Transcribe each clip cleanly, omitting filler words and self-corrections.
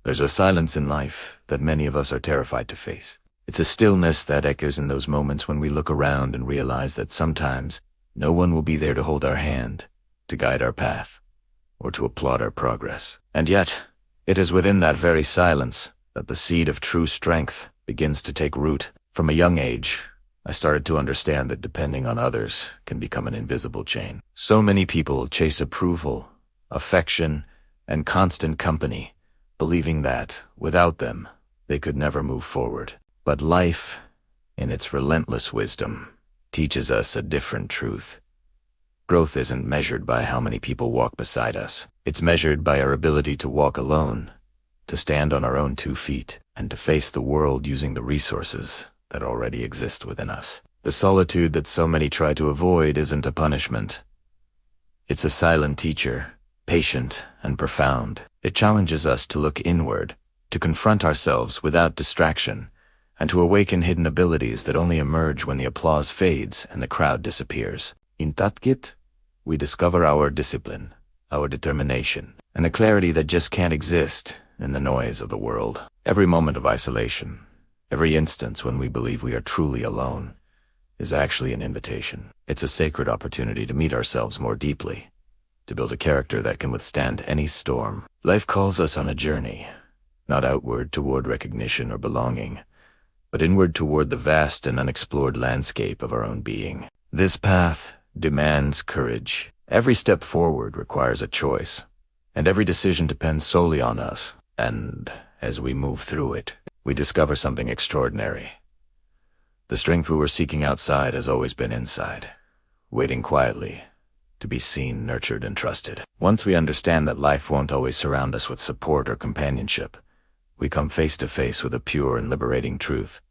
There's a silence in life that many of us are terrified to face. It's a stillness that echoes in those moments when we look around and realize that sometimes no one will be there to hold our hand, to guide our path, or to applaud our progress. And yet, it is within that very silence that the seed of true strength begins to take root. From a young age, I started to understand that depending on others can become an invisible chain. So many people chase approval, affection, and constant company, believing that, without them, they could never move forward. But life, in its relentless wisdom, teaches us a different truth. Growth isn't measured by how many people walk beside us. It's measured by our ability to walk alone, to stand on our own 2 feet, and to face the world using the resources that already exist within us. The solitude that so many try to avoid isn't a punishment. It's a silent teacher, patient and profound. It challenges us to look inward, to confront ourselves without distraction, and to awaken hidden abilities that only emerge when the applause fades and the crowd disappears. In that git, we discover our discipline, our determination, and a clarity that just can't exist in the noise of the world. Every moment of isolation, every instance when we believe we are truly alone, is actually an invitation. It's a sacred opportunity to meet ourselves more deeply, to build a character that can withstand any storm. Life calls us on a journey, not outward toward recognition or belonging, but inward toward the vast and unexplored landscape of our own being. This path demands courage. Every step forward requires a choice, and every decision depends solely on us. And as we move through it, we discover something extraordinary. The strength we were seeking outside has always been inside, waiting quietly to be seen, nurtured, and trusted. Once we understand that life won't always surround us with support or companionship, we come face to face with a pure and liberating truth.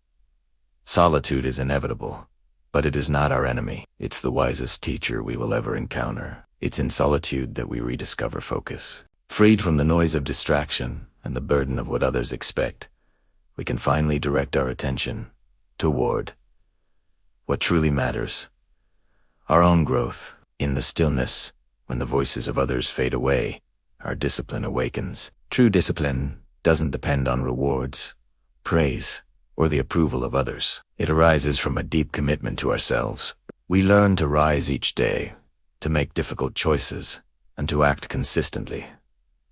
Solitude is inevitable, but it is not our enemy. It's the wisest teacher we will ever encounter. It's in solitude that we rediscover focus. Freed from the noise of distraction and the burden of what others expect, we can finally direct our attention toward what truly matters: our own growth. In the stillness, when the voices of others fade away, our discipline awakens. True discipline doesn't depend on rewards, praise, or the approval of others. It arises from a deep commitment to ourselves. We learn to rise each day, to make difficult choices, and to act consistently,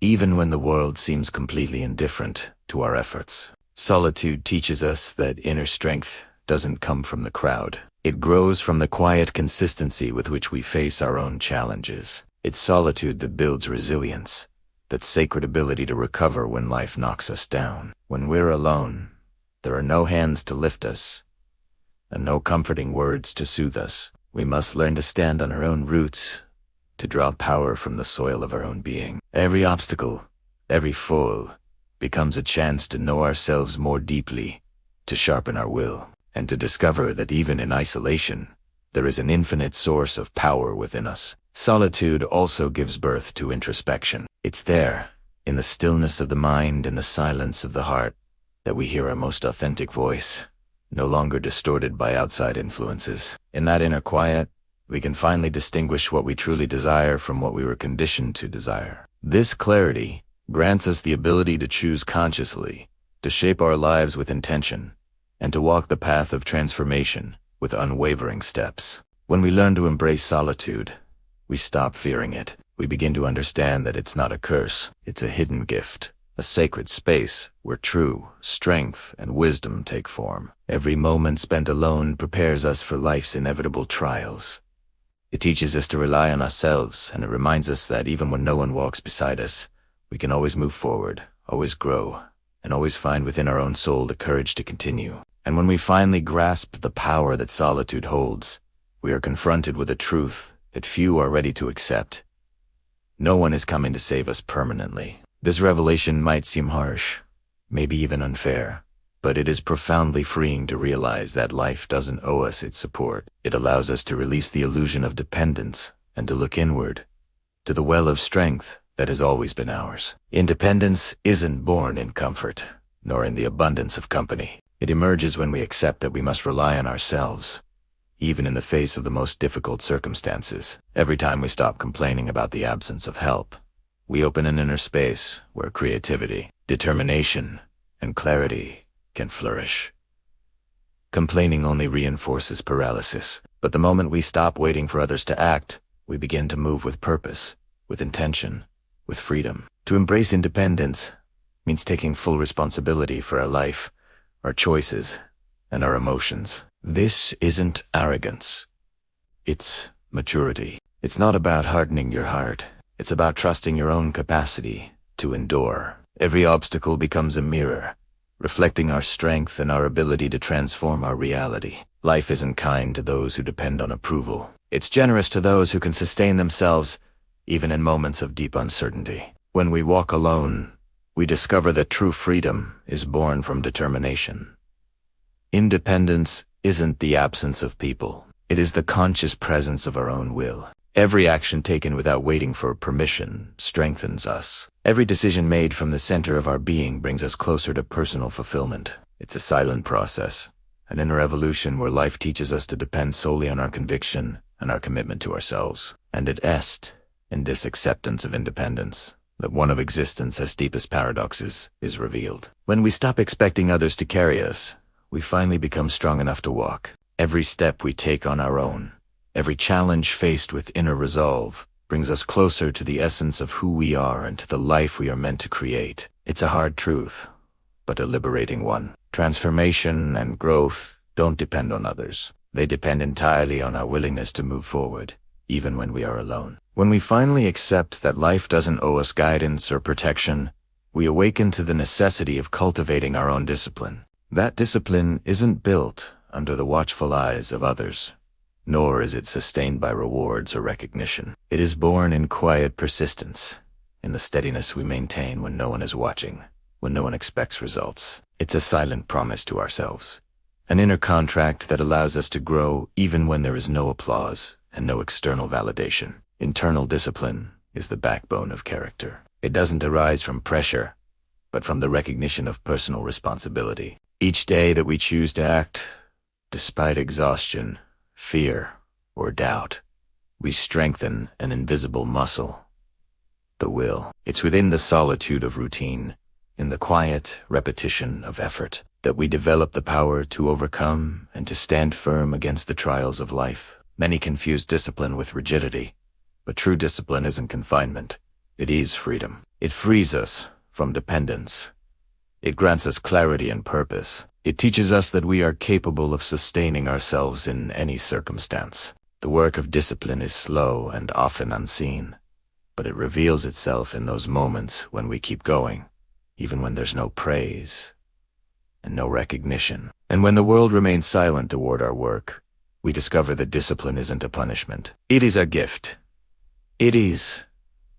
even when the world seems completely indifferent to our efforts. Solitude teaches us that inner strength doesn't come from the crowd. It grows from the quiet consistency with which we face our own challenges. It's solitude that builds resilience, that sacred ability to recover when life knocks us down. When we're alone, there are no hands to lift us, and no comforting words to soothe us. We must learn to stand on our own roots, to draw power from the soil of our own being. Every obstacle, every fall, becomes a chance to know ourselves more deeply, to sharpen our will, and to discover that even in isolation, there is an infinite source of power within us. Solitude also gives birth to introspection. It's there, in the stillness of the mind and the silence of the heart, that we hear our most authentic voice, no longer distorted by outside influences. In that inner quiet, we can finally distinguish what we truly desire from what we were conditioned to desire. This clarity grants us the ability to choose consciously, to shape our lives with intention, and to walk the path of transformation with unwavering steps. When we learn to embrace solitude, we stop fearing it. We begin to understand that it's not a curse, it's a hidden gift, a sacred space where true strength and wisdom take form. Every moment spent alone prepares us for life's inevitable trials. It teaches us to rely on ourselves, and it reminds us that even when no one walks beside us, we can always move forward, always grow, and always find within our own soul the courage to continue. And when we finally grasp the power that solitude holds, we are confronted with a truth that few are ready to accept. No one is coming to save us permanently. This revelation might seem harsh, maybe even unfair, but it is profoundly freeing to realize that life doesn't owe us its support. It allows us to release the illusion of dependence and to look inward, to the well of strength that has always been ours. Independence isn't born in comfort, nor in the abundance of company. It emerges when we accept that we must rely on ourselves, even in the face of the most difficult circumstances. Every time we stop complaining about the absence of help, we open an inner space where creativity, determination, and clarity can flourish. Complaining only reinforces paralysis, but the moment we stop waiting for others to act, we begin to move with purpose, with intention, with freedom. To embrace independence means taking full responsibility for our life, our choices, and our emotions. This isn't arrogance. It's maturity. It's not about hardening your heart. It's about trusting your own capacity to endure. Every obstacle becomes a mirror, reflecting our strength and our ability to transform our reality. Life isn't kind to those who depend on approval. It's generous to those who can sustain themselves, even in moments of deep uncertainty. When we walk alone, we discover that true freedom is born from determination. Independence isn't the absence of people. It is the conscious presence of our own will. Every action taken without waiting for permission strengthens us. Every decision made from the center of our being brings us closer to personal fulfillment. It's a silent process, an inner evolution where life teaches us to depend solely on our conviction and our commitment to ourselves. And it est, in this acceptance of independence, that one of existence's deepest paradoxes is revealed. When we stop expecting others to carry us, we finally become strong enough to walk. Every step we take on our own, every challenge faced with inner resolve, brings us closer to the essence of who we are and to the life we are meant to create. It's a hard truth, but a liberating one. Transformation and growth don't depend on others. They depend entirely on our willingness to move forward, even when we are alone. When we finally accept that life doesn't owe us guidance or protection, we awaken to the necessity of cultivating our own discipline. That discipline isn't built under the watchful eyes of others, nor is it sustained by rewards or recognition. It is born in quiet persistence, in the steadiness we maintain when no one is watching, when no one expects results. It's a silent promise to ourselves, an inner contract that allows us to grow even when there is no applause and no external validation. Internal discipline is the backbone of character. It doesn't arise from pressure, but from the recognition of personal responsibility. Each day that we choose to act, despite exhaustion, fear, or doubt, we strengthen an invisible muscle, the will. It's within the solitude of routine, in the quiet repetition of effort, that we develop the power to overcome and to stand firm against the trials of life. Many confuse discipline with rigidity, but true discipline isn't confinement. It is freedom. It frees us from dependence. It grants us clarity and purpose. It teaches us that we are capable of sustaining ourselves in any circumstance. The work of discipline is slow and often unseen, but it reveals itself in those moments when we keep going, even when there's no praise and no recognition. And when the world remains silent toward our work, we discover that discipline isn't a punishment. It is a gift. It is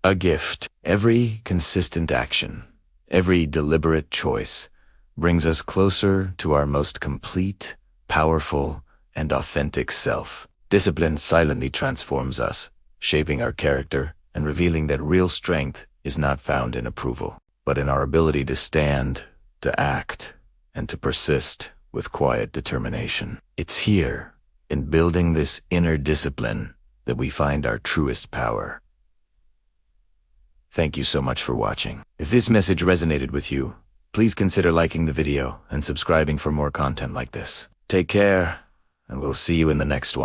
a gift. Every consistent action, every deliberate choice, brings us closer to our most complete, powerful, and authentic self. Discipline silently transforms us, shaping our character and revealing that real strength is not found in approval, but in our ability to stand, to act, and to persist with quiet determination. It's here, in building this inner discipline, that we find our truest power. Thank you so much for watching. If this message resonated with you, please consider liking the video and subscribing for more content like this. Take care, and we'll see you in the next one.